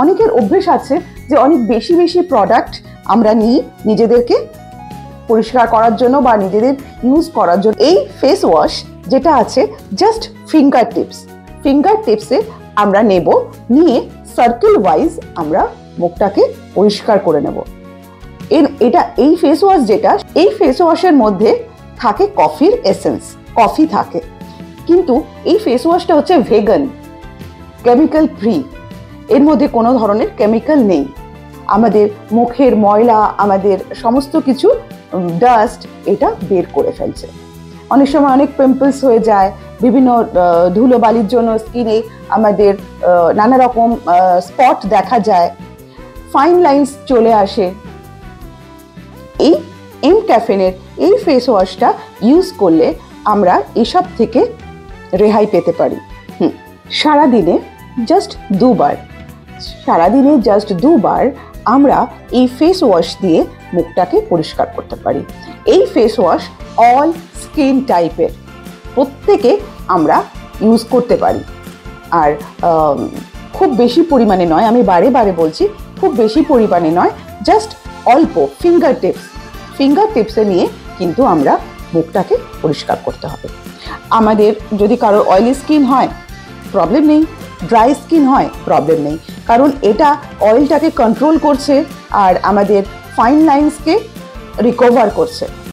অনেকের অভ্যেস আছে যে অনেক বেশি বেশি প্রোডাক্ট আমরা নিই নিজেদেরকে পরিষ্কার করার জন্য বা নিজেদের ইউজ করার জন্য। এই ফেস ওয়াশ যেটা আছে জাস্ট ফিঙ্গার টিপসে আমরা নেব, নিয়ে সার্কেল ওয়াইজ আমরা মুখটাকে পরিষ্কার করে নেব। এই ফেস ওয়াশ এই ফেস ওয়াশের মধ্যে থাকে কফির এসেন্স, কফি থাকে, কিন্তু এই ফেস ওয়াশটা হচ্ছে ভেগান, কেমিক্যাল ফ্রি। এর মধ্যে কোনো ধরনের কেমিক্যাল নেই। আমাদের মুখের ময়লা, আমাদের সমস্ত কিছু ডাস্ট এটা বের করে ফেলছে। অনেক সময় অনেক পিম্পলস হয়ে যায়, বিভিন্ন ধুলোবালির জন্য স্কিনে আমাদের নানা রকম স্পট দেখা যায়, ফাইন লাইন্স চলে আসে। এই এম ক্যাফেনের এই ফেস ওয়াশটা ইউজ করলে আমরা এসব থেকে রেহাই পেতে পারি। সারাদিনে জাস্ট দুবার আমরা এই ফেস ওয়াশ দিয়ে মুখটাকে পরিষ্কার করতে পারি। এই ফেস ওয়াশ অল স্কিন টাইপের প্রত্যেকে আমরা ইউজ করতে পারি। আর খুব বেশি পরিমাণে নয়, আমি বারে বারে বলছি, খুব বেশি পরিমাণে নয়, জাস্ট অল্প ফিঙ্গার টিপসে নিয়ে কিন্তু আমরা মুখটাকে পরিষ্কার করতে হবে। আমাদের যদি কারোর অয়েলি স্কিন হয় প্রবলেম নেই, ড্রাই স্কিন হয় প্রবলেম নেই, কারণ এটা অয়েলটাকে কন্ট্রোল করছে আর আমাদের ফাইন লাইন্সকে রিকভার করছে।